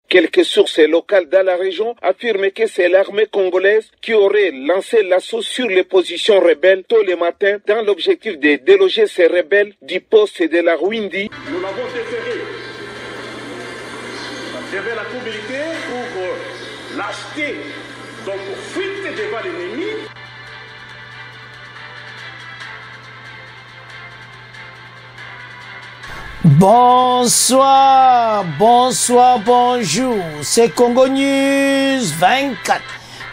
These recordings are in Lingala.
Quelques sources locales dans la région affirment que c'est l'armée congolaise qui aurait lancé l'assaut sur les positions rebelles tôt le matin dans l'objectif de déloger ces rebelles du poste de la Rwindi. Nous l'avons déféré devant la communauté pour l'acheter, donc pour fuir devant l'ennemi. Bonsoir, bonsoir, bonjour, c'est Congo News 24.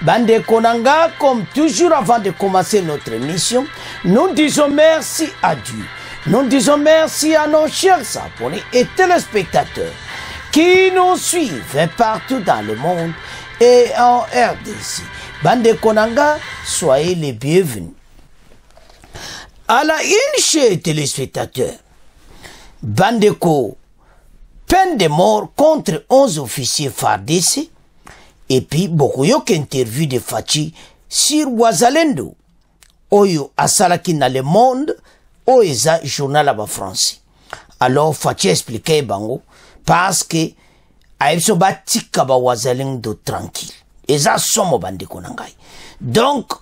Bande Konanga, comme toujours avant de commencer notre émission, nous disons merci à Dieu. Nous disons merci à nos chers abonnés et téléspectateurs qui nous suivent partout dans le monde et en RDC. Bande Konanga, soyez les bienvenus. À la une, chers téléspectateurs, Bandeko, peine de mort contre 11 officiers FARDC, et puis beaucoup interview de Fachi sur Wazalendo, oyo asalaki na Le Monde, oeza journal aba français. Alors Fachi expliquait bango, parce que aïbso batika ba Wazalendo tranquille. Eza somo bandeko nangai. Donc,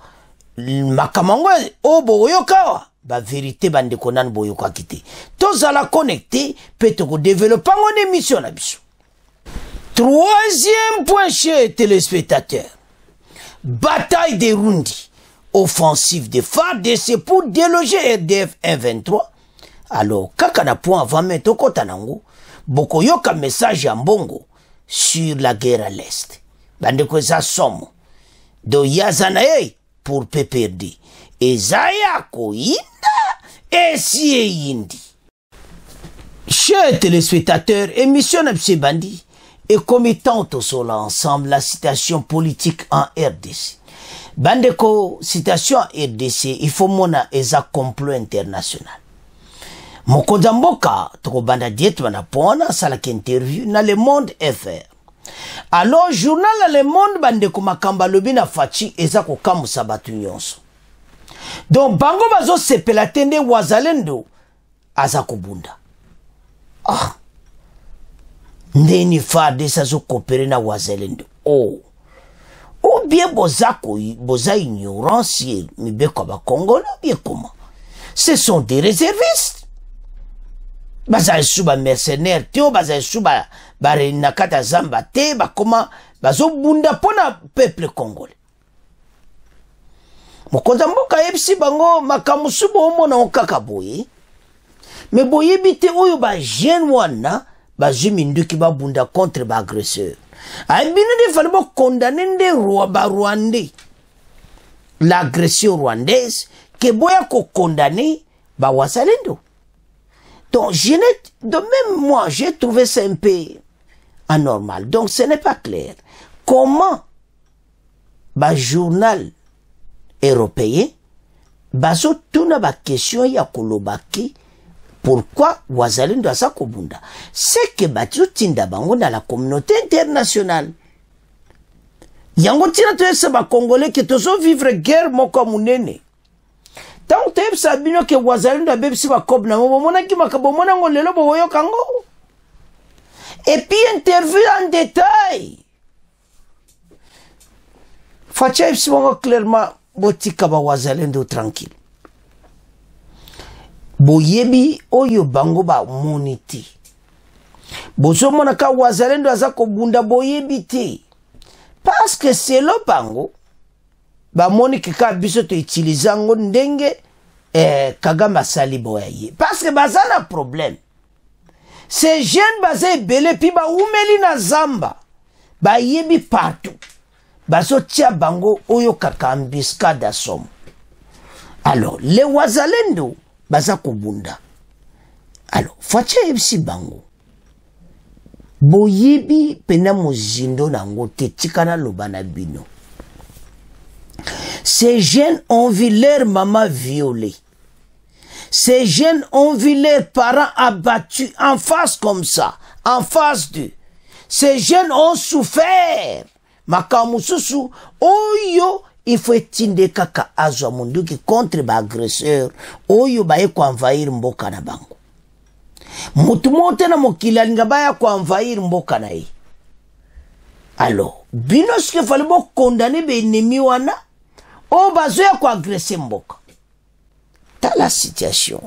makamango obo oyokawa. Ba vérité bande konan boyoka kité. Tous à la connecter, peut-être qu'on développe en émission la biso. Troisième point chez téléspectateurs. Bataille des Rundi. Offensive de FARDC pour déloger RDF 123. Alors, kakana point avant mettre kotanango, boko yoka message en bongo sur la guerre à l'Est. Bande ko za somo. Do yazanaye pour PPRD. Ezayako inda et indi. Chers téléspectateurs, émission Napsi Bandi et commettant au sol ensemble la situation politique en RDC. Bandeko, situation en RDC, il faut mona eza complot international. Mokodamboka, toko banda diet wana pona salaki interview na Le Monde FR. Alors, journal Le Monde bandeko makamba lobi na Fachi eza kokamu sabatu nyonso. Donc, bango bazo sepela tende Wazalendo azakubunda. Ah. Ndeni FARDC azo coopérer na Wazalendo. Oh. Ou bien boza ignorance mibeko ba Congolais bien comment? Ce sont des réservistes. Baza suba mercenaires, tio baza suba bare nakata zamba te ba comment bazo bunda pona peuple congolais. Mokonza mboka yebisi bango makamusu bomona okaka boye. Me boye bite oyo ba jeune wana ba jiminduki ba bunda contre ba agresseur. Ay binu de fali bo condamner nde Rwandais. L'agression rwandaise que boya ko condamner ba Wazalendo. Donc même moi j'ai trouvé ça un peu anormal. Donc ce n'est pas clair. Comment ba journal européen, bazo tuna ba question ya kolobaki pourquoi Wazalendo asa kobunda. C'est que batu tinda bango na la communauté internationale. Yango tina to esa ba Congolais que tozo vivre guerre moko munene. Tant que sabino que Wazalendo abebisi ba kob na mona ki makabo mona ngolelo bo yo kango. Et puis interview en détail. Facha ebisi bango clairement botika ba Wazalendo tranquille. Boyebi oyo bango ba moniti. Bozo mona ka Wazalendo azako bunda boyebi te. Parce que c'est le bango ba moni ka biso to utilizango ndenge Kagame sali boyaye. Parce que bazana problème. Ces jeunes bazé belé pi ba umeli na zamba. Ba yebi partout. Bazo tia bango oyo kakambiska da som. Alors, les Wazalendo baza kubunda. Alors, facha yebisi bango. Boyebi pena mozindo nango te tikana lobana bino. Ces jeunes ont vu leur maman violée. Ces jeunes ont vu leurs parents abattus en face comme ça, en face d'eux. Ces jeunes ont souffert. Makamususu, oyo, il faut tinde kaka azwa munduki contre ba agresseur, oyo bae kwa envahir mboka na bango. Mutu mote na mokili alinga baya kwa envahir mboka na ye. Alors, binos qu'il fallait condamner les ennemis wana, o bazoya ko agresser mboka. Dans la situation.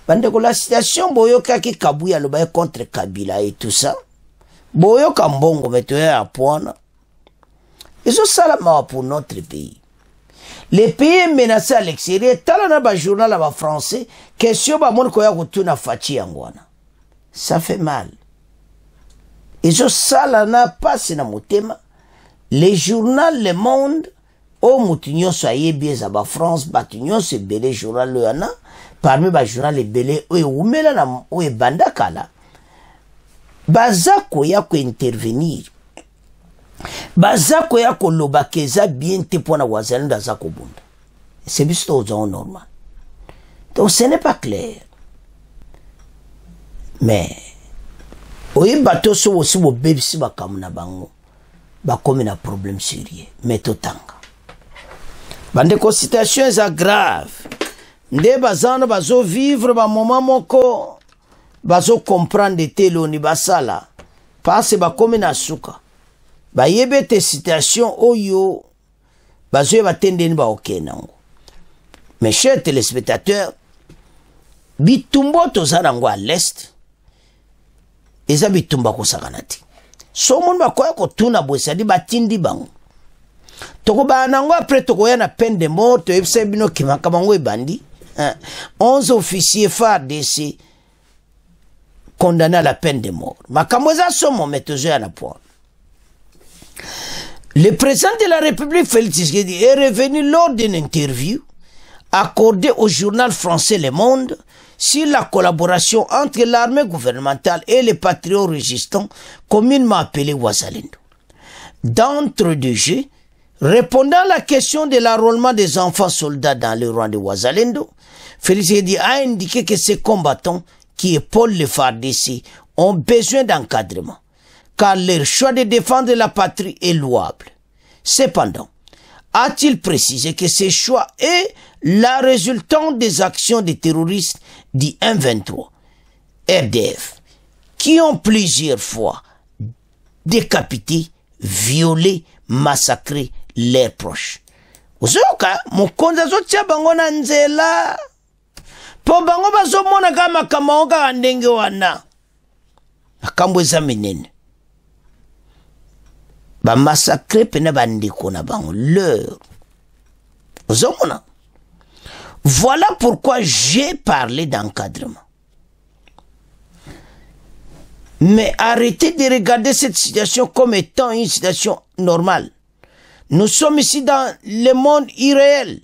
Bandeko la situation boyoka ki Kabuya lo baye contre Kabila et tout ça. Boyoka mbongo metoye à point. Ils ont ça pour notre pays. Les pays menacés à l'extérieur, talana ba journal à français, question ba mon koya kutuna fachi angwana. Ça fait mal. Ils ont ça là pas na motema. Les journaux Le Monde, au moutinyo soye bien à ba France, batinyo se belé journal le ana, parmi ba journal les belé ou umela na ou bandakala. Bazako ya ko intervenir. Bazako ya ko lobakeza bien te pona wazalendo azako bunda. C'est juste aux gens normal. Donc ce n'est pas clair. Mais oye bato so aussi bo bébé si ba kamuna bango. Ba comme na problème sérieux. Mais totanga. Bande ko situation est grave. Nde bazana bazo vivre ba moment moko. Bazo comprendre de telo ni basala. Parce ba comme na suka. Ba yebe te situation oyo bazo ba tende ni ba okenango. Mes chers téléspectateurs, bitumbo tozarango à l'est. Eza bitumba ko sakanati. So mon ba koya ko tuna boisa di batindi bango. Toko ba nango après toko ya na peine de mort to ebse bino kimaka bango ebandi. 11 officiers FARDC condamnés à la peine de mort. Makamboza somo metozo ya na point. Le président de la République Félix Tshisekedi est revenu lors d'une interview accordée au journal français Le Monde sur la collaboration entre l'armée gouvernementale et les patriotes résistants, communément appelés Wazalendo. D'entre deux jeux, répondant à la question de l'enrôlement des enfants soldats dans le rang de Wazalendo, Félix Tshisekedi a indiqué que ces combattants qui épaulent les FARDC ont besoin d'encadrement, car leur choix de défendre la patrie est louable. Cependant, a-t-il précisé que ce choix est la résultante des actions des terroristes du M23, RDF, qui ont plusieurs fois décapité, violé, massacré leurs proches. Ozoka, mokonza zo tia bango na nzela. Po bango bazo mona kama kamaoka ndenge wana. Akambo eza menene. Ba massacre pena bandiko na bango leur. Ozomona. Voilà pourquoi j'ai parlé d'encadrement. Mais arrêtez de regarder cette situation comme étant une situation normale. Nous sommes ici dans le monde irréel.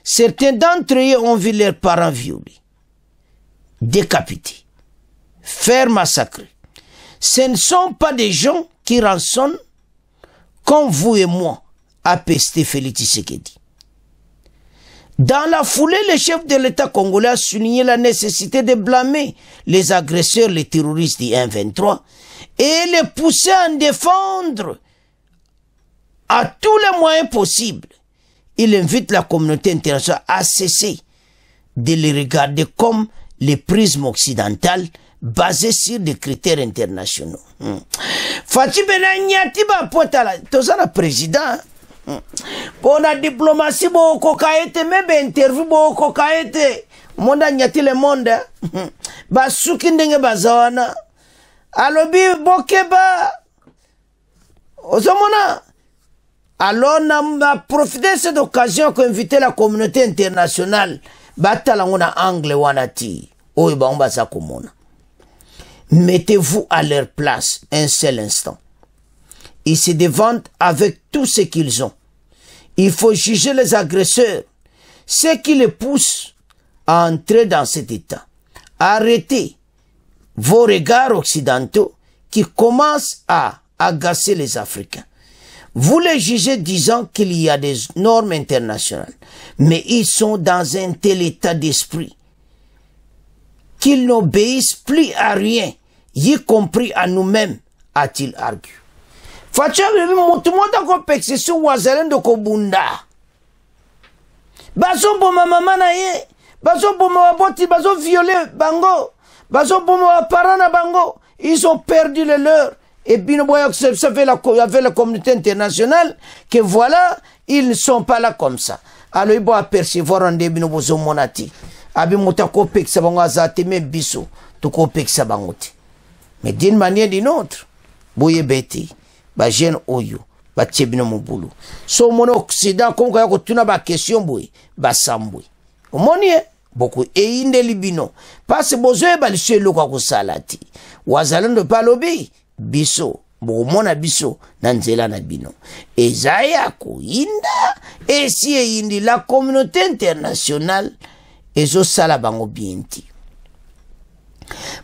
Certains d'entre eux ont vu leurs parents violés, décapités, faire massacrer. Ce ne sont pas des gens qui rançonnent comme vous et moi, a pesté Félix Tshisekedi. Dans la foulée, le chef de l'État congolais a souligné la nécessité de blâmer les agresseurs, les terroristes du M23 et les pousser à en défendre à tous les moyens possibles. Il invite la communauté internationale à cesser de les regarder comme les prismes occidentales basées sur des critères internationaux. Fati Benanyati ba potala tozana président. Pour la diplomatie, bon, cocaïte, même interview, bon, cocaïte, monde a nyati le monde, basuki ndenge bazawana, alobi bokeba, ozomona, alors on a profité de cette occasion pour inviter la communauté internationale, batalangona angle wanati, oiba on basa komona. Mettez-vous à leur place un seul instant. Ils se défendent avec tout ce qu'ils ont. Il faut juger les agresseurs, ceux qui les poussent à entrer dans cet état. Arrêtez vos regards occidentaux qui commencent à agacer les Africains. Vous les jugez disant qu'il y a des normes internationales, mais ils sont dans un tel état d'esprit qu'ils n'obéissent plus à rien, y compris à nous-mêmes, a-t-il argué. Fachabi mutumota ko pexi su wazalendo ko bunda. Bazo boma mama na ye, bazo boma waboti, bazo violer bango, bazo boma waparana bango. Ils ont perdu le leur et puis ça fait la communauté internationale que voilà, ils ne sont pas là comme ça. Alors il faut apercevoir un débino bozo monati. Abi motako pek sabango azate me biso, toko pek sabangote. Mais d'une manière ou d'une autre, boye beti, ba jeune oyo, ba tchebino mobulu. So mono Occident, comme quand yako tuna ba question boye, ba sambwe. Omoni beaucoup et inde libino. Parce que bozo ba lishe loka kusalati. Wazalendo palobi, biso. Bo mona biso na nzela na bino ezaya ko inda esi indi la communauté internationale ezo sala bango bienti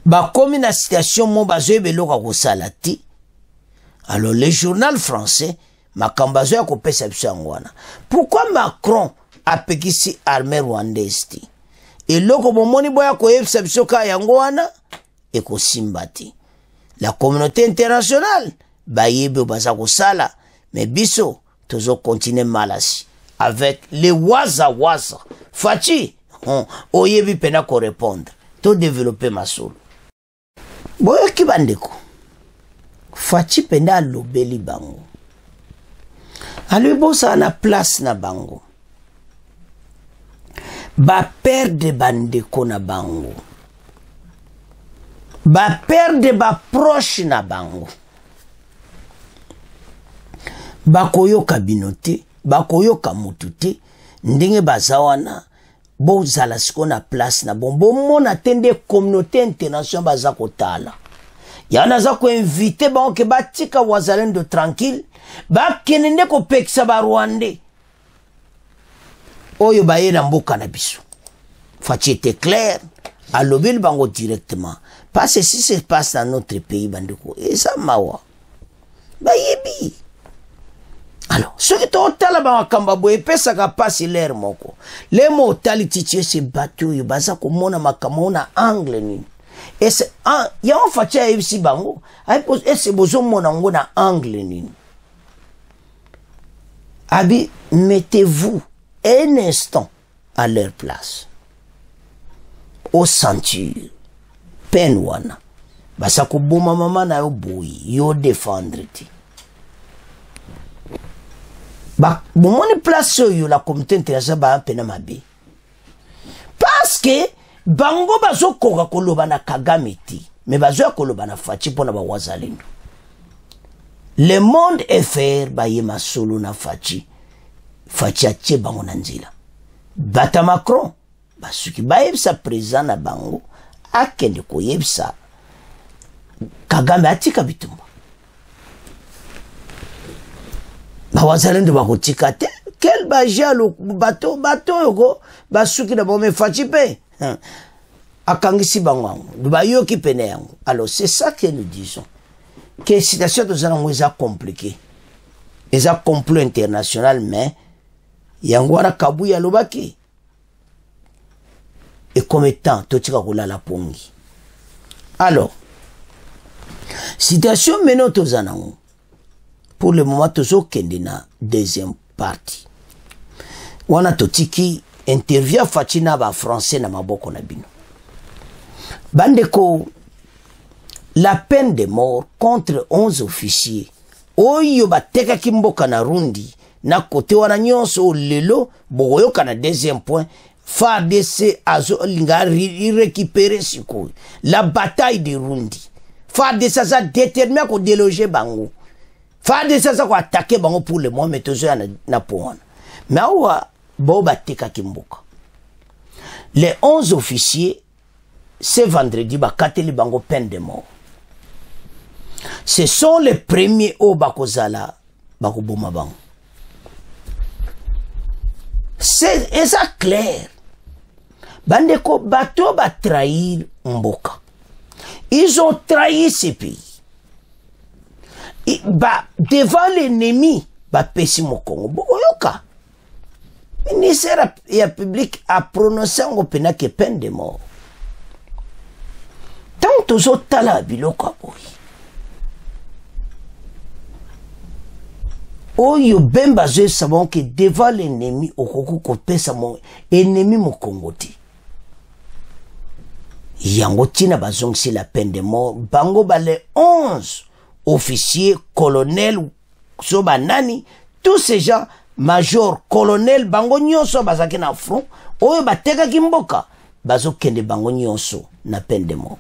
ba komi na situation mo bazo beloka ko salati. Alors le journal français makambazo ya ko pesa biso ngwana. Pourquoi Macron a pekisi armée rwandaise ti eloko bomoni boya ko yebisa biso ka yangwana e ko simbati. La communauté internationale, baïbe baza ko sala, mais biso, toujours continuer malasi. Avec les waza. Fachi, oyebi pena ko répondre. To développer ma soul. Boyo ki bandeko. Fachi pena lobeli bango. Alwe sa na place na bango. Ba perdre bandeko na bango. Ba perdre ba proche na bango. Ba koyoka binote, ba koyoka mututé, ndenge bazawana, bo zala siko na place na bon, bo mona tende communauté internationale baza kotala. Yana za ko inviter ba ke batika wazalendo tranquille, ba kenende ko peksa ba Rwandais. Oyo ba yena mboka na biso. Fachi était clair, à l'obél bango directement. Parce que si ça se passe dans notre pays, bandeko, et ça mawa. Ba yebi. Alors, ce qui est tala ba kambabo et pesa ka passe l'air moko. Les mots tali titié se bateau yo baza ko mona makamona angle ni. Et c'est ya on fatia ici bango. Et c'est bozo mona ngona angle ni. Abi, mettez-vous un instant à leur place. Au sentir. Pen wana. Basa ko boma mama na yo boy, yo défendre ti. Ba bomoni place yo la communauté internationale ba pena mabe. Parce que bango bazo koka koloba na Kagame ti, mais bazo koloba na Fachi pona ba wazalendo. Le monde est faire ba yema solo na Fachi. Fachi atie bango na nzila. Bata Macron, basuki ba yebsa président na bango. Akende ko yebsa Kagame atika bitumba bawazalendo bakotika te quel bajalo bato yoko basuki na bome Fachi pe akangisi bango bayoki pene yango. Alors c'est ça que nous disons que situation de zana mweza compliqué eza complot international mais yango wana kabuya lobaki. Et comme étant, totika kola la pongi. Alors, situation maintenant tozanango. Pour le moment, tozo kendina deuxième partie. Wana totiki interview Fachina ba français na maboko na bino. Bandeko, la peine de mort contre 11 officiers. Oyo bateka kimboka na Rundi. Na kote wana nyonso lelo, bogoyoka na deuxième point. FARDC azo linga récupérer siko la bataille de Rundi. FARDC a déterminé à déloger bango. FARDC a attaqué bango pour le moment mais toujours na poana. Mais awa boba teka kimboka. Les 11 officiers ce vendredi ba kateli bango peine de mort. Ce sont les premiers au bakozala bakoboma bango. C'est ça clair. Bandeko bato ba trahir mboka. Ils ont trahi ce pays. Devant l'ennemi, ba pesi mokongo. Boyoka. Ministère public a prononcé un pena que peine de mort. Tant aux autres tala biloka boy. Oyo bemba je savons que devant l'ennemi okoko kopesa mon ennemi mokongoti. Yango tina bazong si la peine de mort bango ba les 11 officiers, colonels, soba nani, tous ces gens, major, colonel, bango nyonso bazaki na front, oyo bateka kimboka, bazo kende bango nyonso na peine de mort.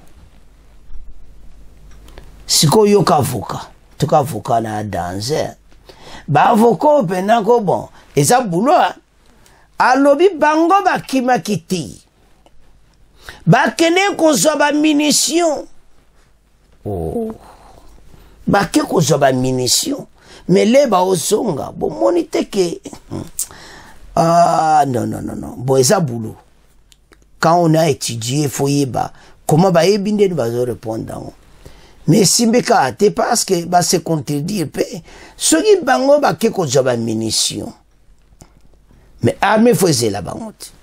Siko yoka avoka, tuka avoka na danger. Ba avoka penako bon, eza boulot, alobi bango bakima kiti. Bakene kozwa ba munition. Oh. Bake kozwa ba munition. Mais les ba osonga, bon monite ke non. Bon eza boulot. Quand on a étudié foyeba, comment ba ebinde nous va répondre. Mais simbeka ate parce que ba se contredire pe soki bango bake kozwa ba munition. Mais armée faisait la bangote.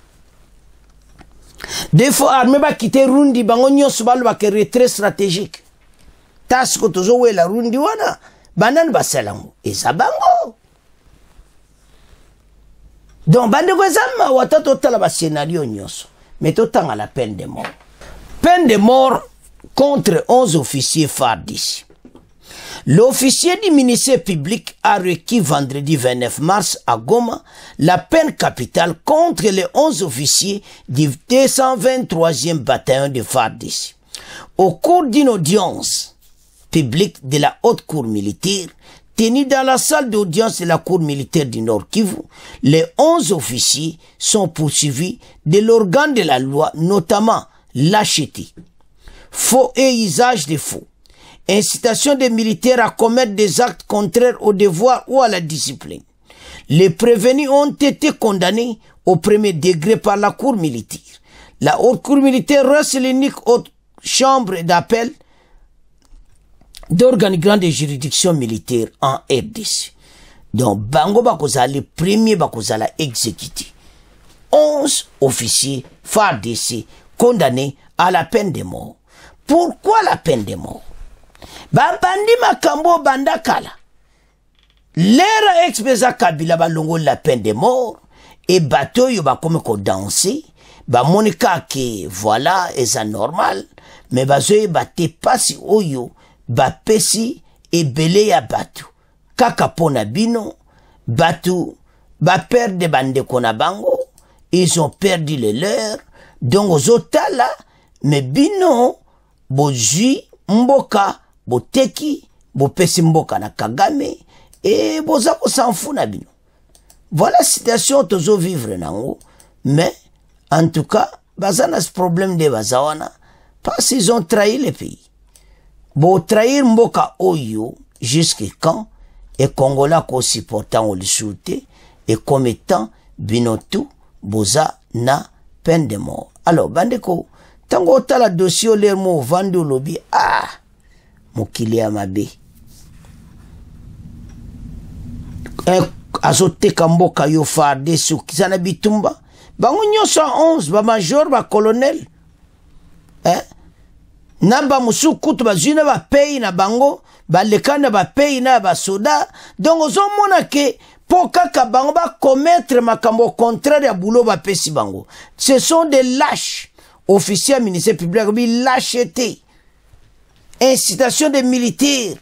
Des fois, l'armée va quitter Rundi, bango nyonso balo ba retrait stratégique. Tasko tozo we la Rundi wana, banan ba selango. Et ça bango. Donc, bande ko zama wata totala ba scénario nyonso. Mais totanga la peine de mort. Peine de mort contre 11 officiers phares d'ici. L'officier du ministère public a requis vendredi 29 mars à Goma la peine capitale contre les 11 officiers du 223e bataillon de FARDC. Au cours d'une audience publique de la haute cour militaire, tenue dans la salle d'audience de la cour militaire du Nord Kivu, les 11 officiers sont poursuivis de l'organe de la loi, notamment lâcheté, faux et usage de faux, incitation des militaires à commettre des actes contraires au devoir ou à la discipline. Les prévenus ont été condamnés au premier degré par la cour militaire. La haute cour militaire reste l'unique haute chambre d'appel d'organigramme de juridiction militaire en RDC. Donc, Bango Bakoza, le premier Bakoza l'a exécuté. 11 officiers FARDC condamnés à la peine de mort. Pourquoi la peine de mort? Babandi makambo bandakala. L'ère ex-Beza Kabila balongo la peine de mort. Et bateau yo ba comme ko danser. Ba monika ke voilà, et ça normal. Mais bazoye bate pasi oyo. Ba pesi et belé ya batu. Kaka pona bino. Batu. Ba perde bande kona bango. Ils ont perdu le leur. Donc aux otala. Mais bino. Boji mboka. Boteki, bopesi mboka na Kagame, et bozako s'en fout na bino. Voilà la situation tozo vivre nango. Mais, en tout cas, bazana ce problème de bazawana, parce qu'ils ont trahi le pays. Bo trahir mboka oyo, jusqu'à quand, et Congola ko supportant ou le souté, et comme étant binotu, boza na peine de mort. Alors, bandeko, tango tala dossier l'air mo vandu lobby, mokili ya mabe azoteka mboka yo FARDC okizana bitumba bango nyonso 11 ba major ba colonel na ba musu kutu bazina ba pays na bango balekana ba pays na ba soda donc ozomona ke po kaka bango ba commettre makambo contraire ya boulot ba pesi bango. Ce sont des lâches. Officiers ministère public bi lâcheté. Incitation des militaires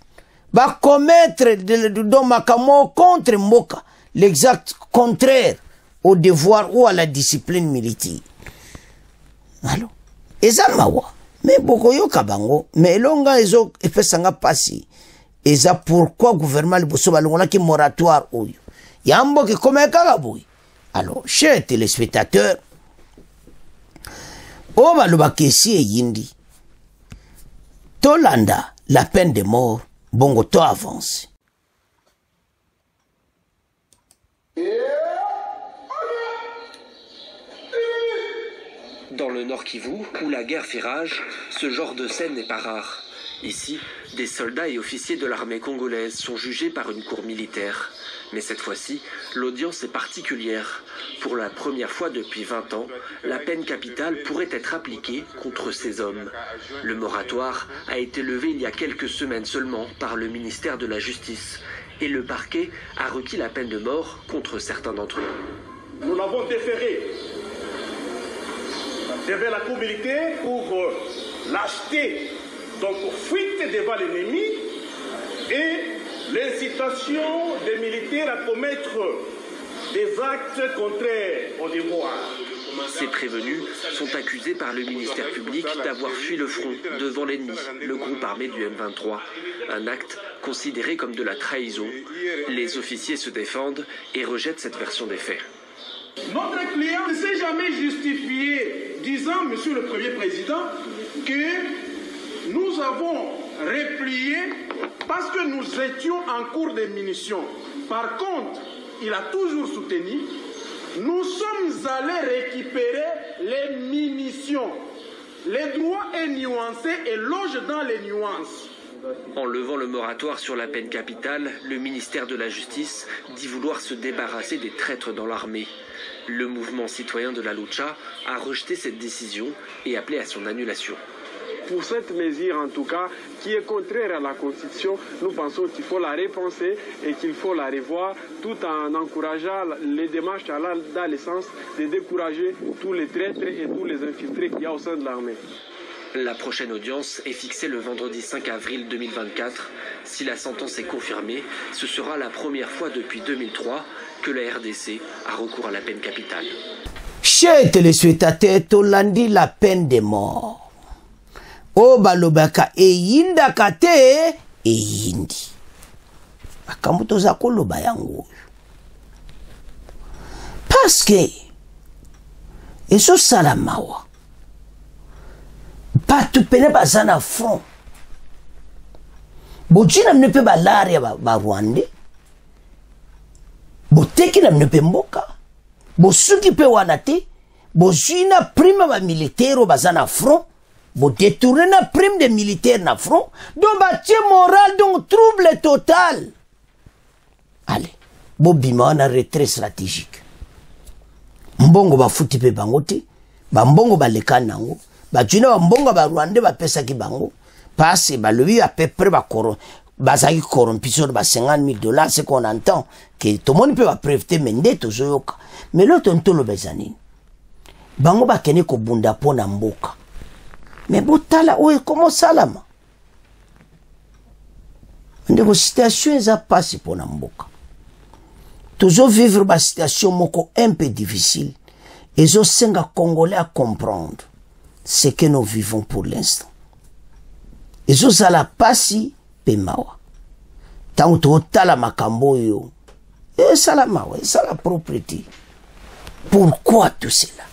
va commettre dans makamo contre Mboka l'exact contraire au devoir ou à la discipline militaire. Alors, eza mawa mais bokoyo kabango mais longa ezo efesanga pasi eza pourquoi gouvernement liboso balongola ki moratoire oyo yambo ke komeka boy. Alors, chers téléspectateurs, o baloba kesi yindi Tolanda, la peine de mort, bongo to avance. Dans le Nord Kivu, où la guerre fait rage, ce genre de scène n'est pas rare. Ici, des soldats et officiers de l'armée congolaise sont jugés par une cour militaire. Mais cette fois-ci, l'audience est particulière. Pour la première fois depuis 20 ans, la peine capitale pourrait être appliquée contre ces hommes. Le moratoire a été levé il y a quelques semaines seulement par le ministère de la Justice. Et le parquet a requis la peine de mort contre certains d'entre eux. Nous l'avons déféré devant la cour militaire pour lâcheté, donc fuite devant l'ennemi, et l'incitation des militaires à commettre des actes contraires au devoir. Ces prévenus sont accusés par le ministère public d'avoir fui le front devant l'ennemi, le groupe armé du M23. Un acte considéré comme de la trahison. Les officiers se défendent et rejettent cette version des faits. Notre client ne s'est jamais justifié, disant, Monsieur le Premier Président, que nous avons replié parce que nous étions en cours de munitions. Par contre, il a toujours soutenu, nous sommes allés récupérer les munitions. Le droit est nuancé et loge dans les nuances. En levant le moratoire sur la peine capitale, le ministère de la Justice dit vouloir se débarrasser des traîtres dans l'armée. Le mouvement citoyen de la Lucha a rejeté cette décision et appelé à son annulation. Pour cette mesure, en tout cas, qui est contraire à la Constitution, nous pensons qu'il faut la repenser et qu'il faut la revoir tout en encourageant les démarches allant dans le sens de décourager tous les traîtres et tous les infiltrés qu'il y a au sein de l'armée. La prochaine audience est fixée le vendredi 5 avril 2024. Si la sentence est confirmée, ce sera la première fois depuis 2003 que la RDC a recours à la peine capitale. Chers téléspectateurs, tolandi la peine de mort. O balobaka e yinda kate e yindi. Akamuto za koloba yango. Parce que eso salamawa. Batu pene bazana front. Bojina mnepe balari ya ba Rwanda. Boteki na mnepe mboka. Bosuki pe wanate. Bojina prima ba militaire bazana front. Bo détourner na prime des militaires na front. Donc bâti moral donc trouble total. Allez. Bo bima na retrait stratégique. Mbongo ba futi pe bangote. Ba mbongo ba lekana nango. Ba jina ba mbongo ba Rwanda ba pesa ki bango. Parce ba lui à peu près ba koro. Bazaki corrompition de 50 000 $, c'est qu'on entend que tout le monde peut prévenir mende toujours. Mais l'autre on le bezanine. Bango ba kene ko bunda pona mboka. Mais botala oye comment salama. Ndeko situation eza passe pona mboka. Toujours vivre ba situation moko un peu difficile. Et zo senga congolais à comprendre ce que nous vivons pour l'instant. Et zo sala pasi pemawa. Tant to tala makambo yo. Et sala mawa, et sala propriété. Pourquoi tout cela?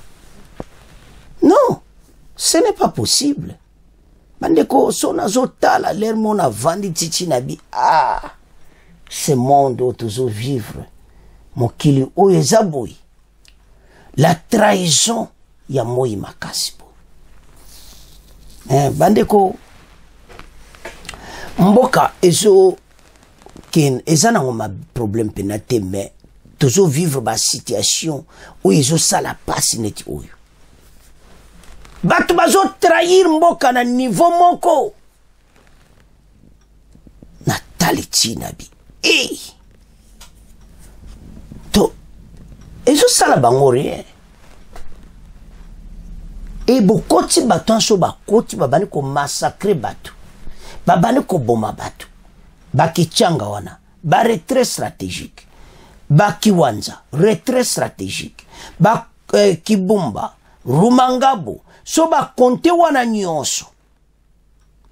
Non, ce n'est pas possible. Bandeko sona zo tala l'air mon a vandi titi nabi. Ah, ce monde où toujours vivre. Mokili oyo ezaboui. La trahison ya moi makasibo. Bandeko mboka ezo ken ezana ngoma problème penate mais toujours vivre ba situation où ezo sala passe neti oyo. Batu bazo trahir mboka na niveau moko. Na taliti nabi. To ezo sala bango rien. Et bokoti batu anso bakoti babani ko massacrer batu. Babani ko boma batu. Baki changa wana. Ba retrait stratégique. Baki wanza. Retrait stratégique. Ba Kibumba. Rumangabo. So ba konte wana nyonso.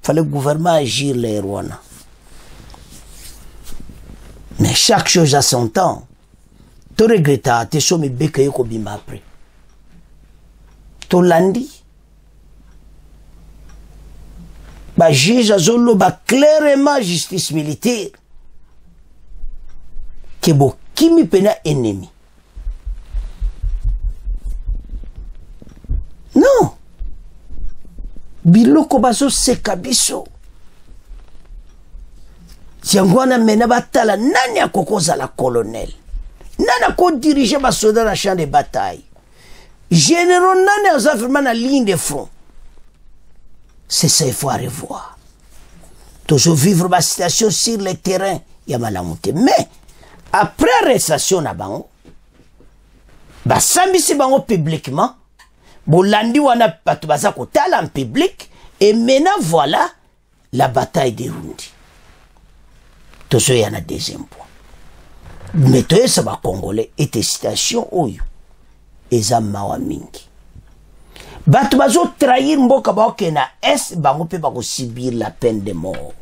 Fallait le gouvernement agir les Rwanda. Mais chaque chose a son temps. Tu regrettes, tu somi beke yoko bima après. Tolandi. Ba juge azolo ba clairement justice militaire. Que bo kimi pena ennemi. Non. Biloko bazo seka biso. Tiangwana mena batala nani akokoza la colonel. Nani ako diriger ba soldat na champ de bataille. Généraux nani azafirma na ligne de front. C'est ça il faut revoir. Toujours vivre ma situation sur le terrain, ya malamuté. Mais après arrestation na bango, ba sambisi bango publiquement, bolandi wana batu baza kotala en public et maintenant voilà la bataille de Rundi. tozo ya na deuxième point. Mais toyesa ba congolais ete citation oyo eza mawa mingi. Bato bazo trahir mboka baoke na est bango pe bako subir la peine de mort.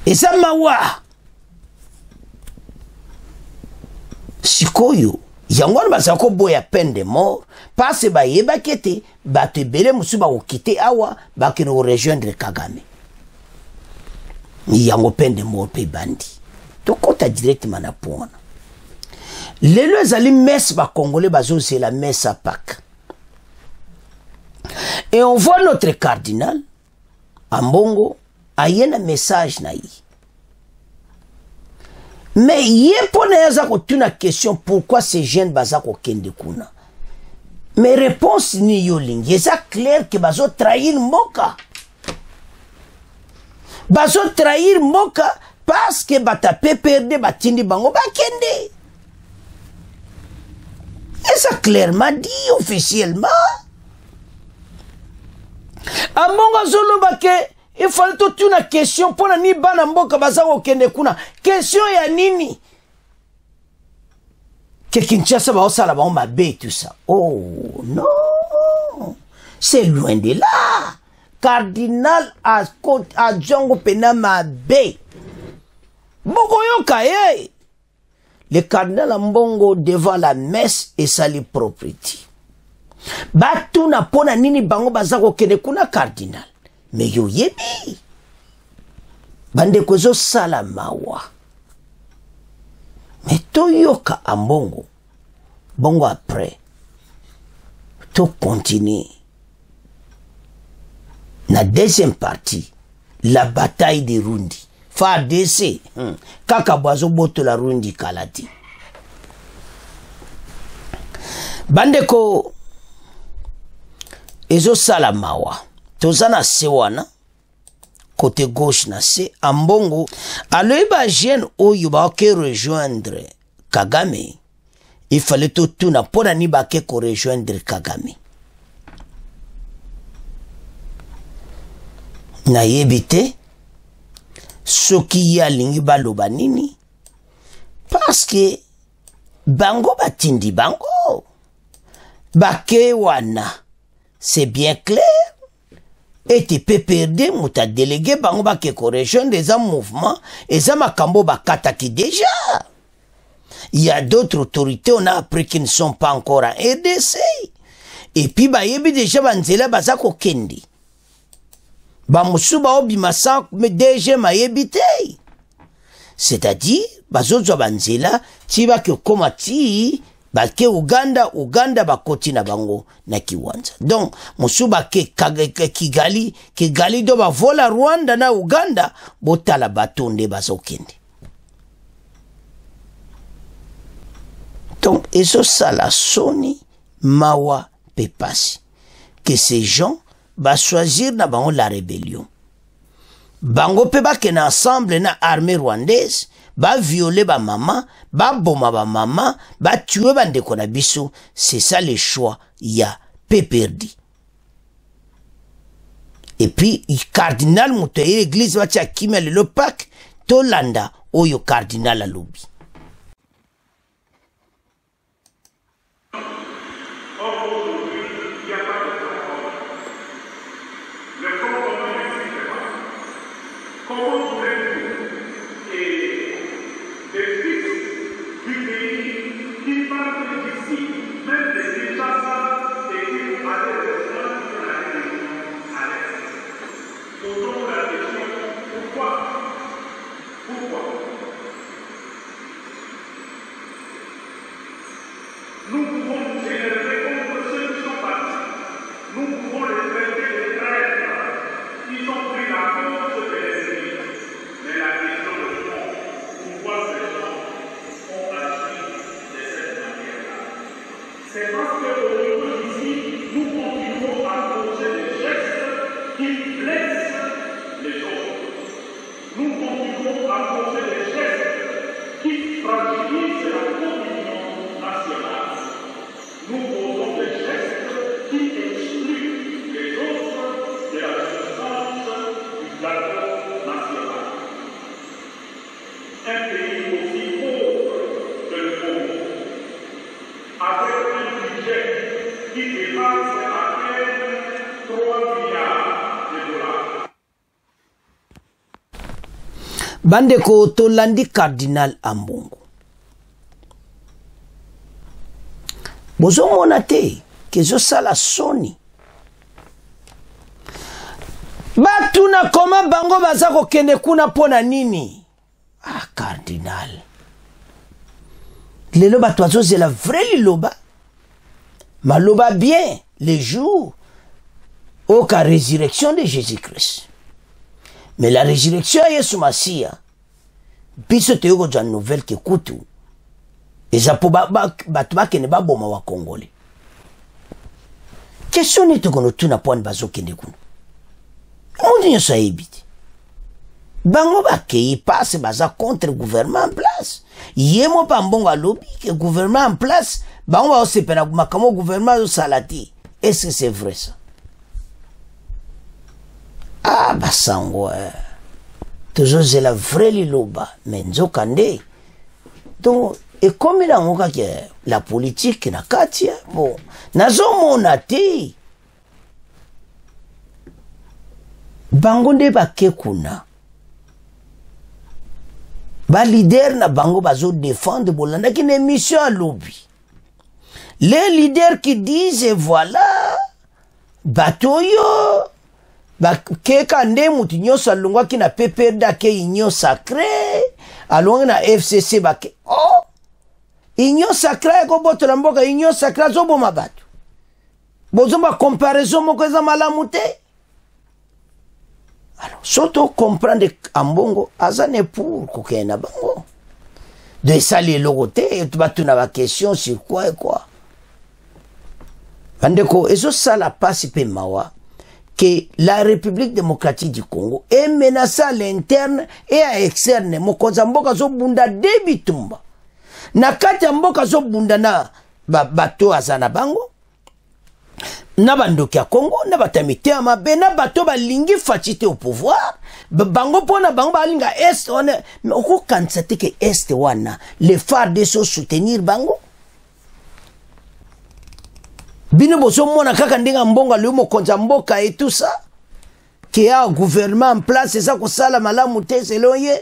Eza mawa sikoyo yango wana bazala koboya peine de mort parce bayebaki ete bato ebele mosusu bakokite awa bakende korejoindre Kagame. Yango peine de mort pe bandi tokota directement na point. Lelo ezali messe ba congolais bazo c'est la messe à Pâques. Et on voit notre cardinal Ambongo aye na message na yi. Mais yé pone yaza kotuna question pourquoi ces jeunes baza ko kende kuna. Mais réponse ni yo lingi eza clair que bazo trahir mboka. Bazo trahir mboka parce que bata pe perdre batindi bango bakende. Et ça clairement dit officiellement. Ambongo zolo bake il fallait toute une question pour la ni bana mboka baza okende kuna. Question ya nini? Que Kinshasa ba osala ba mabe tout ça. Oh non. C'est loin de là. Cardinal a Django pena mabe. Mboko yoka ye. Le cardinal Ambongo devant la messe et sali propriété. Batu na pona nini bango baza okende kuna cardinal. Mais yo yebi bande kozo sala mawa. Mais to yoka Ambongo bongo après to continue na deuxième partie la bataille de Rundi FARDC kaka boazo boto la Rundi kalati bande ko ezo sala mawa. Tozana sewana côté gauche na se Ambongo aloyeba jeune oyo ba ke rejoindre Kagame. Il fallait tout na pona ni ba ke ko rejoindre Kagame. Na yebite soki ya lingi baloba nini parce que bango batindi bango bake wana c'est bien clair. Et tu peux perdre, mouta délégué, bango ba ke correction des mouvements, et ça makambo ba kataki déjà. Il y a d'autres autorités, on a appris qu'ils ne sont pas encore en RDC. Et puis, ba yebi déjà banzela bazako kendi. Ba musu ba obi masak, mais déjà ma yebite. C'est-à-dire, bazozo banzela, tiba ke komati, bake Uganda bakoti na bango na Kiwanja. Donc musuba ke Kigali do ba vola Rwanda na Uganda botala batonde bazokende. Donc eso sala soni mawa pepasi que ces gens va choisir na bango la rébellion. Bango pe ba ken ensemble na armée rwandaise ba violer ba maman, ba boma ba maman, ba tuer bandeko na biso. C'est ça le choix ya pe perdi. Et puis cardinal mutoye église va tia kimel le Pâques tolanda oyo cardinal alobi. un pays aussi pauvre que le Congo, avec un budget qui dépasse à peine 3 milliards de dollars. Bandeko tolandi Cardinal Ambongo. Bozomona te kezo sala soni. Batuna koma bango baza kokende kuna pona nini? Ah, Cardinal. Lelo bato azozela vrai liloba. Maloba bien les jours au cas résurrection de Jésus-Christ. Mais la résurrection de Yesu Masia, biso te yoko jan nouvelle ke kutu. Eza po batu bakene baboma wa Congolais. Question nete kono tuna pwani bazo kende kuna. Mondi nyo sa ebiti. Bango bakei passe baza contre le gouvernement en place. Yemo pa mbongo alobi que gouvernement en place, bango ba osepena makamo gouvernement zo salati. Est-ce que c'est vrai ça? Ah, basango, toujours c'est la vraie liloba, mais nzokande. Donc, et comme il a ngoka que la politique na katia, bon, nazo monate. Bango nde bake kuna. Ba leader na bango bazo défendre bolanda qui une mission à lobby. Les leaders qui disent voilà, batoyo, ba keka nde mutu nyoso alungwa kina PPRD ke union sacré, alonga na FCC bake. Oh, union sacré ko botola mboka union sacré zo boma batu. Bozomba comparaison moko eza malamu te. Alors, surtout comprendre Ambongo, azane pour kokena bango. De sali logote, tu vas tourner la question sur quoi et quoi. Bandeko, et ça la passe pe mawa que la République démocratique du Congo est menacée à l'interne et à l'externe. Mokonza mboka zo bunda debitumba. Na kati mboka zo bunda na bato azana bango. Na bandoki ya Congo, na batamite ya mabe, na bato balingi fatite au pouvoir. Bango pona bango balinga est, on est, mais oko kansate ke est wana, les phares de so soutenir bango. Bino boso mona kaka ndenga mbonga le mokonza mboka et tout ça. Qui a un gouvernement en place, c'est ça ko sala malamu te selon ye.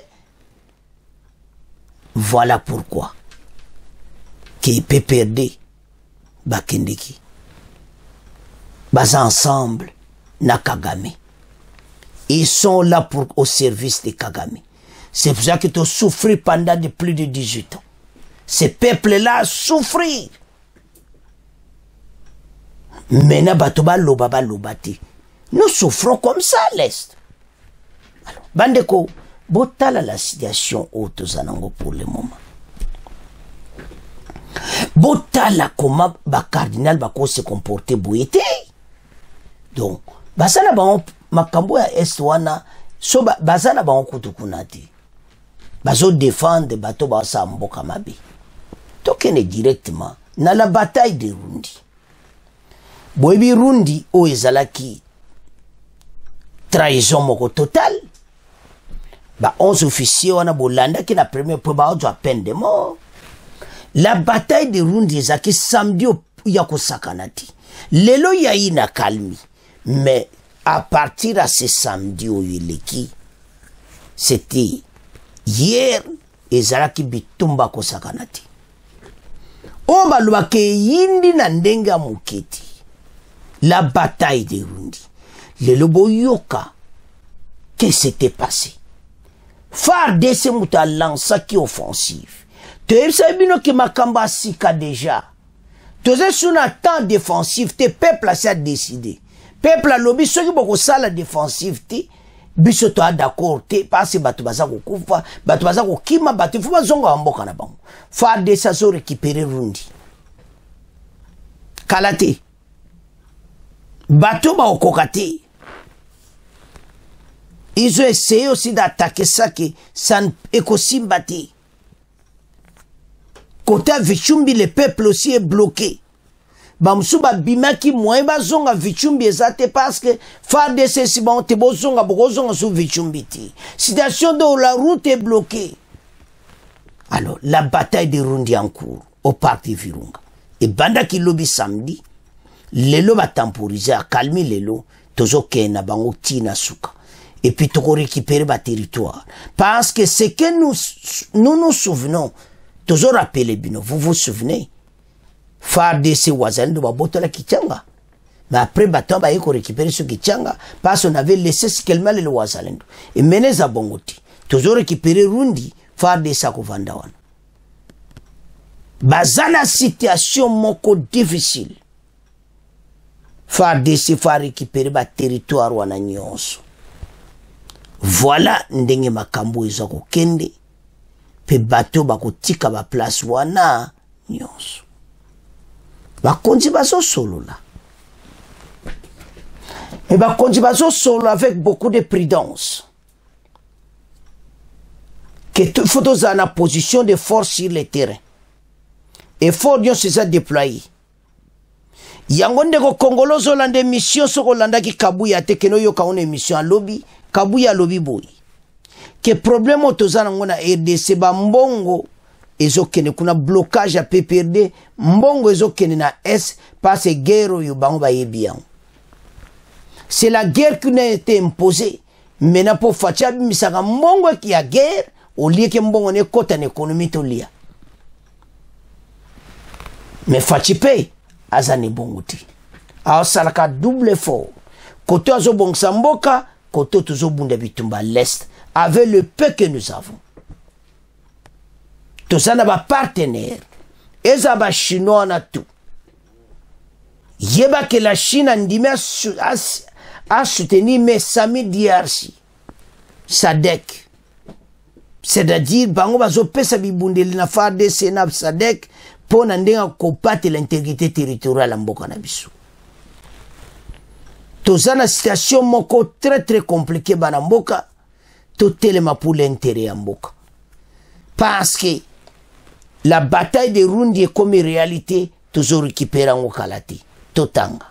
Voilà pourquoi. Qui peut perdre bakendeki. Bas ensemble, na Kagame. Ils sont là pour, au service de Kagame. C'est pour ça qu'ils ont souffert pendant de plus de 18 ans. Ces peuples-là souffrent. Maintenant, batoba loba lobati. Nous souffrons comme ça à l'Est. Alors, Bandeko, botala la situation haute zanango pour le moment. Botala comment ba cardinal bako se comporter boyete. Donc, basana ba makambo ya est wana so basana ba kutukunati. Bazo défendre bato ba sa mboka mabe. Tokene directement na la bataille de Rundi. Boyebi Rundi o ezalaki trahison moko total. Ba 11 officiers wana bolanda ki na premier point ba ojo peine de mort. La bataille de Rundi ezaki samedi ya kosakanati. Lelo ya ina kalmi. Mais à partir de ce samedi au Yeleki, c'était hier, ezalaki bitumba kosakanati. O balubake yindi na ndenga muketi. La bataille de Rundi. Le lobo yoka. Qu'est-ce qui s'était passé? FARDC muta lança qui offensive. Tu sais bien que Makamba sika déjà. Tu sais sur un temps défensif, tes peuples a décidé. Peuple a lobby, ceux qui beaucoup ça la défensive, biso to d'accord, parce que batu baza ko kufa, batu baza ko kima, batu fuba zongo amboka na bango. FARDC ça so récupérer Rundi. Kalate. Batu ba okokate. Ils ont essayé aussi d'attaquer ça qui san ekosimbati. Côté Vichumbi, le peuple aussi est bloqué. Bamsuba bimaki moyeba zonga Vichumbi ezate parce que FARDC si bon te bozonga bokozonga sous Vichumbi ti. Situation de la route est bloquée. Alors, la bataille de Rundi en cours au parti Virunga. Et banda qui lobby samedi, lelo va temporiser, à calmer lelo, tozo kena bango tina suka. Et puis toko récupérer ba territoire. Parce que ce que nous souvenons, tozo rappeler bino, vous vous souvenez? FARDC wazalendo ba botola Kichanga. Mais après baton ba yeko récupérer ce Kichanga, parce qu'on avait laissé seulement le wazalendo. Et menez à Bongoti. Tozo récupérer Rundi, FARDC kovanda wana. Bazana situation moko difficile. FARDC fa récupérer ba territoire wana nyonso. Voilà ndenge makambo eza ko kende pe bato bako tika ba place wana nyonso. Bakonzi bazo solo là. Et bakonzi bazo solo avec beaucoup de prudence. Que tout faut dans une position de force sur le terrain. Et faut bien se déployer. Yangonde ko Congolozo lande mission soko landa ki Kabuya te keno yo ka one mission lobby Kabuya lobby boy. Que problème otozana ngona RDC ba mbongo ezokene kuna blocage à PPRD mbongo ezokene na S parce guerre yo bango ba yebian. C'est la guerre qui n'a été imposée. Maintenant pour fatia misaka mbongo qui a guerre au lieu que mbongo ne kota na économie to lia. Mais fachipe azane bongoti. Alors salaka double effort. Côté azo bongsa mboka, côté tozo bunda bitumba l'est avec le peu que nous avons. Tout ça n'a pas partenaire. Et ça va chinois na tout. Yeba que la Chine a soutenu mes Sami DRC. SADC. C'est-à-dire, bango bazo pesa bibundeli na FARDC na SADC pour ndenga combattre l'intégrité territoriale en mboka na biso. Toza na situation moko très compliquée bana mboka, to telema pour l'intérêt en mboka. Parce que la bataille de Rundi est comme réalité, toujours récupéré en Okalati, Totanga.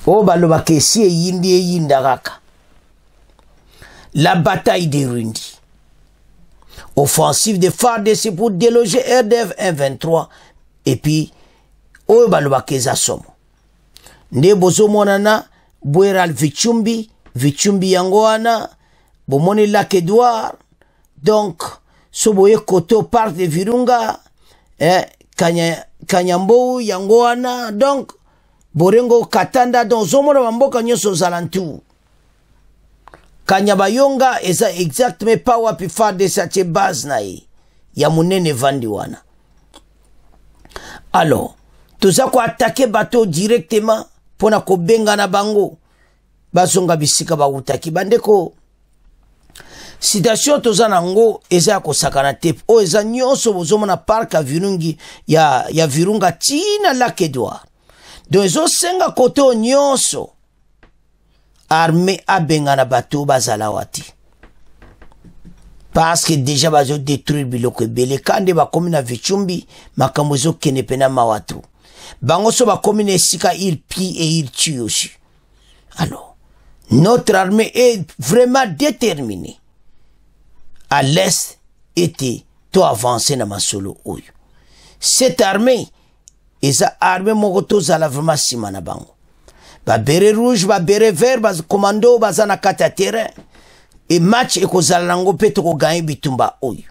Oh baloba kesi e yindi e yindaraka. La bataille de Rundi. Offensive de FARDC pour déloger RDF 123 et puis oh baloba keza somo. Nde bozo monana Bweral Vichumbi yangoana bomoni Lac Edouard donc soboye koto part de Virunga Kanyambo yangoana donc borengo Katanda donc zomona bamboka nyoso zalantu Kanyabayonga eza exactement pas wapi FARDC che base na ya munene vandi wana. Alors toza ko attaquer bateau directement pona ko benga na bango bazonga bisika ba utaki bandeko. Situation toza nango eza ko sakana te o eza nyonso bozomona parc a Virungi ya Virunga tina Lac Edouard. Donc ezo senga koto nyonso armée a benga na bateau bazalawati. Parce que déjà bazo détruire biloko ebele kande ba komina Vichumbi makambo zo kene pena mawatu. Bango so ba komina esika il pille et il tue aussi. Alors, notre armée est vraiment déterminée. À l'est était tout avancé na masolo oyo. Cette armée eza armée mogoto zala vraiment simana bango. Ba beret rouge, ba beret vert, ba commando bazana kata terrain. Et match et kozalango peto ko gagner bitumba oyo.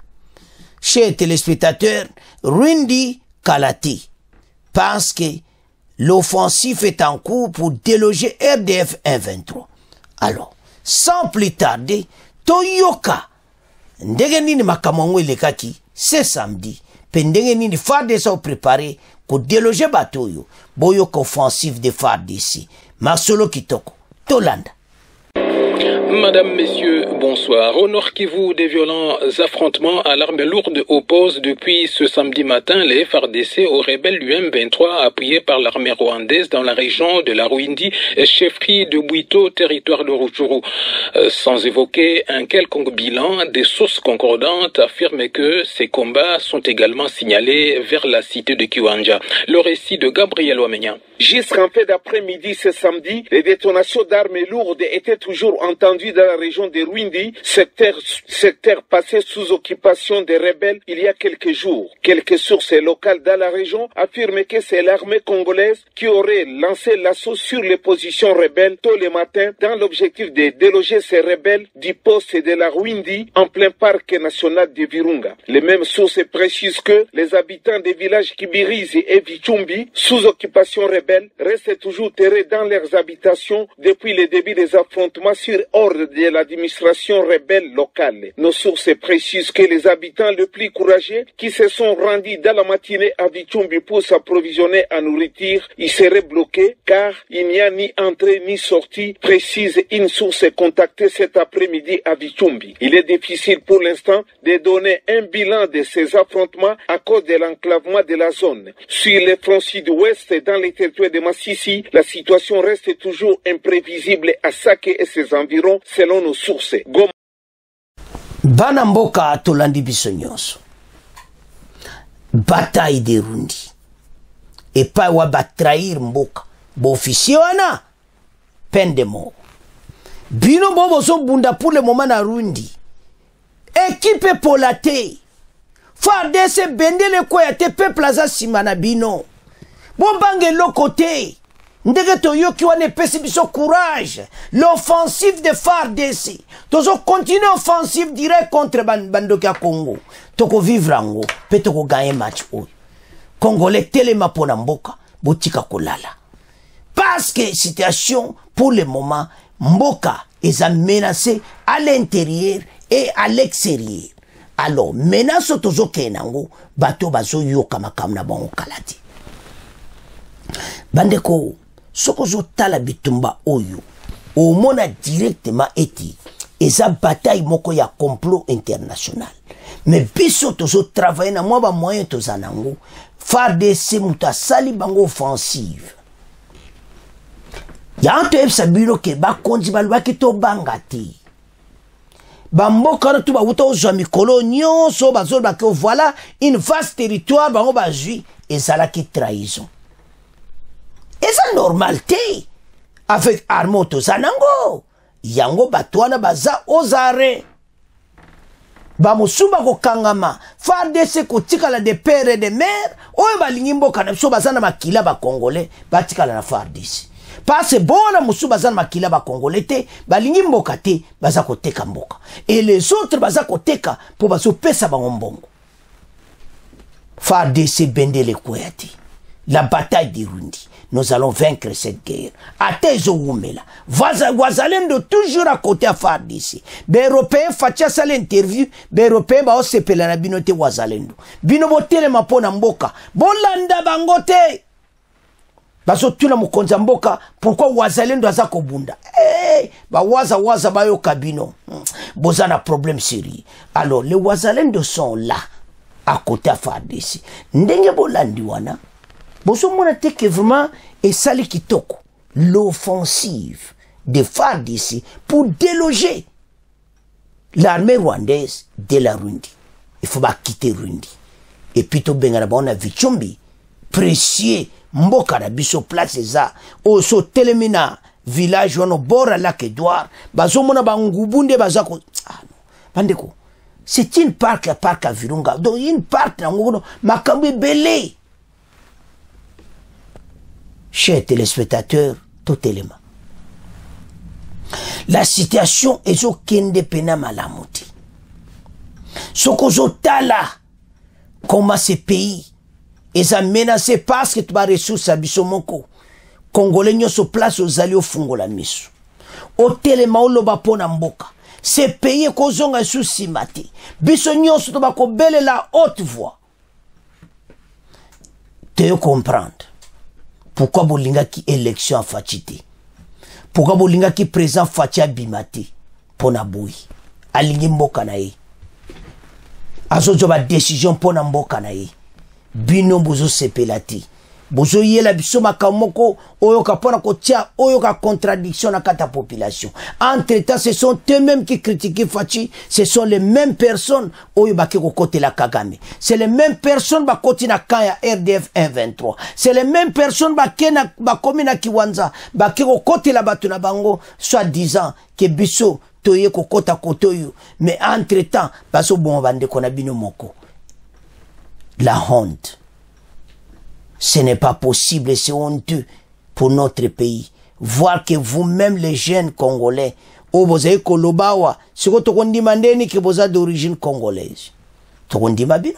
Chers téléspectateurs, Rundi Kalati. Parce que l'offensive est en cours pour déloger RDF 123. Alors, sans plus tarder, Toyoka, ndenge nini makamongwe lekaki, c'est samedi. Pendenge nini FARDC ont préparé pour déloger batoyo, boyoka offensive de FARDC. Marcelo Kitoko, Tolanda. Madame, Messieurs, bonsoir. Au Nord Kivu, des violents affrontements à l'arme lourde opposent depuis ce samedi matin les FARDC aux rebelles du M23 appuyés par l'armée rwandaise dans la région de la Rwindi, chefferie de Bwito, territoire de Rutshuru. Sans évoquer un quelconque bilan, des sources concordantes affirment que ces combats sont également signalés vers la cité de Kiwanja. Le récit de Gabriel Wamenya. Jusqu'en fin d'après-midi ce samedi, les détonations d'armes lourdes étaient toujours entendues dans la région de Rwindi, secteur passé sous occupation des rebelles il y a quelques jours. Quelques sources locales dans la région affirment que c'est l'armée congolaise qui aurait lancé l'assaut sur les positions rebelles tôt le matin dans l'objectif de déloger ces rebelles du poste de la Rwindi en plein parc national de Virunga. Les mêmes sources précisent que les habitants des villages Kibirizi et Vichumbi, sous occupation rebelle, restent toujours terrés dans leurs habitations depuis le début des affrontements sur ordre de l'administration rebelle locale. Nos sources précisent que les habitants les plus courageux qui se sont rendus dans la matinée à Vichumbi pour s'approvisionner en nourriture, ils seraient bloqués car il n'y a ni entrée ni sortie, précise une source contactée cet après-midi à Vichumbi. Il est difficile pour l'instant de donner un bilan de ces affrontements à cause de l'enclavement de la zone. Sur le front sud-ouest, dans les territoires de Massissi, la situation reste toujours imprévisible à Sake et ses environs, selon nos sources. Bana mboka tolandi biso nyonso. Bataille de Rundi. Et pas wa batrahir mboka. Bo officier wana. Peine de mort. Bino bobo so bunda pour le moment na Rundi. Équipe polate. FARDC bendele kwa te peuple aza simana bino. Bombange lo côté. Ndege to yoki wane pesi biso courage. L'offensive de FARDC. Tozo continue offensive direct contre bandoki ya Congo. Toko vivre ango. Pe toko gagner match oyo. Congolais telema pona mboka. Botika kolala. Parce que situation pour le moment, mboka est menacée à l'intérieur et à l'extérieur. Alors, menace tozo kenango. Bato bazo yoka makamna bango kalati. Bandeko, sokozo tala bitumba oyo, omona directement eti, eza bataille moko ya complot international. Mais biso tozo travailler na mwa ba moyen tozanango, FARDC muta sali bango offensive. Ya anto ebisa bino ke ba konzi balubaki to bangati. Bamboka na tuba uta ozwa mikolo nyonso bazolba ke voilà une vaste territoire bango bazui ezalaki trahison. Et ça normalité avec Armoto Zanango yango batwana baza ozare bamusuba ko kangama FARDC ko tikala de père et de mère oyo balingi mboka na biso bazana makila ba congolais batikala na FARDC parce bona musuba bazana makila ba congolais te balingi mboka te baza ko teka mboka et les autres baza ko teka po baso pesa bango mbongo. FARDC bendele koyati la bataille de Rundi. Nous allons vaincre cette guerre. Atezo Wumela. Wazalendo toujours à côté à FARDC. Les Européens fatia sa l'interview. Les Européens ba osepela na binote Wazalendo. Bino botele mapona mboka. Bolanda bangote. Baso tuna mukonza mboka. Pourquoi Wazalendo azako bunda? Ba waza bayo kabino. Bozana problème sérieux. Alors les Wazalendo sont là. À côté à FARDC. Ndenge bolandi wana. Boso mona te que vraiment et sali kitoko l'offensive de FARDC pour déloger l'armée rwandaise de la Rundi. Il faut pas quitter Rundi. Et puis to bengana ba on a Vichumbi précieux mboka na biso place za o so telemina village wono bora la Edouard bazo mona ba ngubunde bazako bandeko c'est une parc à Virunga donc une parc na ngono makambe belé. Chers téléspectateurs, tout élément. La situation est au kende pena malamuti. Sokozo tala, comment ces pays est menacé parce que tu vas ressources à bisomoko. Congolais nyo so place aux alliés au fungo la misu. Au téléma ou loba pona mboka. Ces pays kozonga sous simati. Biso nyo so toba ko bele la haute voix. Te comprendre. Pourquoi bolinga ki élection fatité? Pourquoi bolinga ki présent fatia bimate? Pona boui. Alingi mboka na ye. Azo joba décision pona mboka na ye. Bino bozo sepelati. bozo yela biso makamoko oyo kapona kotia oyo ka contradiction na kata population. Entre temps, ce sont eux-mêmes qui critiquent Fachi, ce sont les mêmes personnes oyo bake ko kote la Kagame. C'est les mêmes personnes ba koti na kaya RDF 123. C'est les mêmes personnes ba kena ba komi na Kiwanza bake ko kote la batu na bango soit disant que biso toye ko kota kotoyo. Mais entre temps, baso bon bande kona bino moko. La honte. Ce n'est pas possible, c'est honteux pour notre pays. Voir que vous-même, les jeunes Congolais, vous avez kolobawa, c'est que vous demandez que vous êtes d'origine congolaise. Vous demandez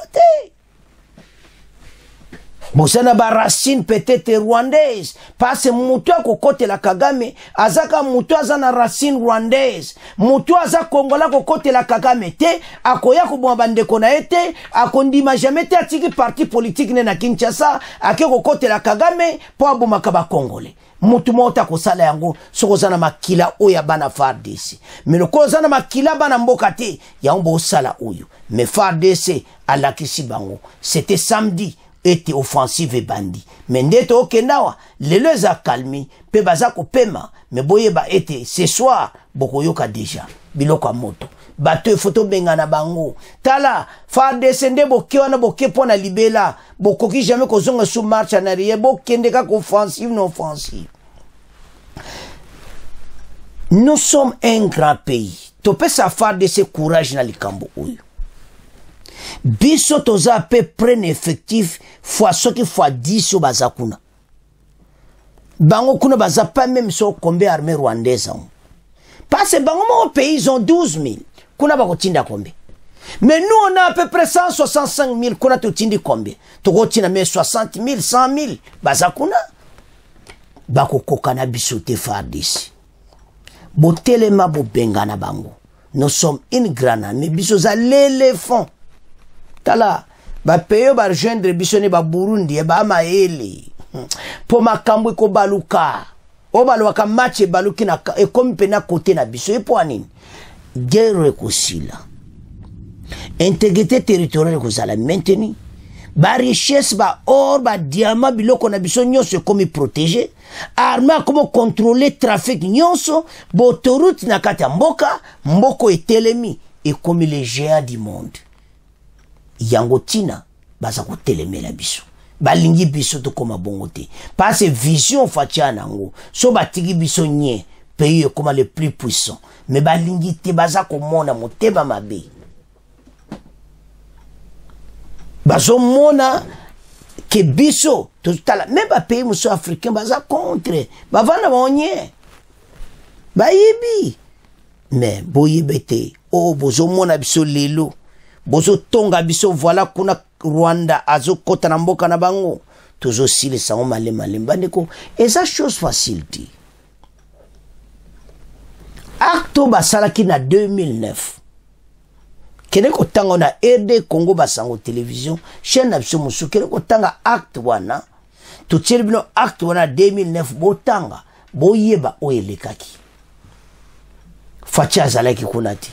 vous avez ba racine peut-être rwandaise. Parce que mutu ko kote la Kagame, azaka mutu azana racine rwandaise. Mutu aza Kongola ko kote la Kagame te, akoya ko bande kona ete, akondima jamais te atiki parti politique ne na Kinshasa, ake ko kote la Kagame po abomaka ba Congolais. Mutu mota ko sala yango soko zana makila oya bana FARDC. Mais le ko zana makila bana mboka te, yango sala oyo. Mais FARDC alakisi bango. C'était samedi. Était offensive et bandit. Mais ndete okendawa, les a calmi, pe bazako pema, mais boyeba ete, ce soir, boko yoka déjà, biloko moto. Bateau photo bengana bango. Tala, fa descende boke wana boke pona libela, boko ki jamais ko zonga sous marche en arrière, bokende ka offensive non offensive. Nous sommes un grand pays. Topé sa faire de ce courage na likambo oyo. Biso toza à peu près effectif fois ce qui fois 10 sur bazakuna. Bango kuna baza pas même sur combien armée rwandaise. Parce que bango mon pays ils ont 12 000. Kuna bako tinda combien. Mais nous on a à peu près 165 000. Kuna to tindi combien. Toko tina mais 60 000, 100 000. Bazakuna. Bako kokana biso te FARDC. Bo telema bo bengana bango. Nous sommes une grande mais biso za l'éléphant. Tala, ba peyo ba rejoindre bisone ba Burundi e ba maele. Po makambo ko baluka. O baluka match baluki na e comme pena côté na biso e po anini. Guerre ko sila. Intégrité territoriale ko sala maintenir. Ba richesse ba or ba diamant biloko na biso nyonso comme protéger. Armée comme contrôler trafic nyonso, bo autoroute na kata mboka, mboko etelemi et comme les géants du monde. Yango tina baza ko telemela biso balingi biso to koma bongo te parce vision fatia nango so batiki biso nye pays comme le plus puissant mais balingi te baza ko mona moteba mabe bazo mona ke biso to tala même ba pays muso africain baza contre bavana bonye bayibi mais boyibete o bozo mona biso lelo bozo tonga biso voilà kuna Rwanda azo kota na mboka na bango tozo sile sango malema bandeko et ça chose facile ti acto basala ki na 2009 kene ko tanga na RD Congo basango télévision chaîne na biso musu kene ko tanga acte wana to tshiribino acte wana 2009 botanga boyeba oyelekaki facha zalaki kunati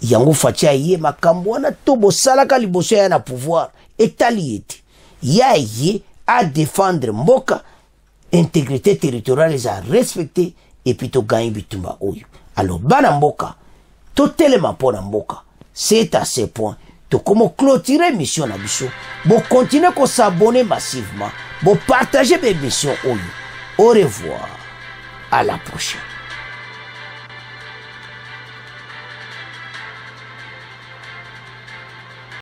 yango fatia ye makambo wana to bosalaka liboso ya na pouvoir etali ete ya ye à défendre mboka intégrité territoriale les a respecter et puis to gagner bitumba oyo alors bana mboka to telema pona mboka c'est à ce point to comment clôturer mission na biso bo continuer ko s'abonner massivement bo partager mes missions oyo au revoir à la prochaine.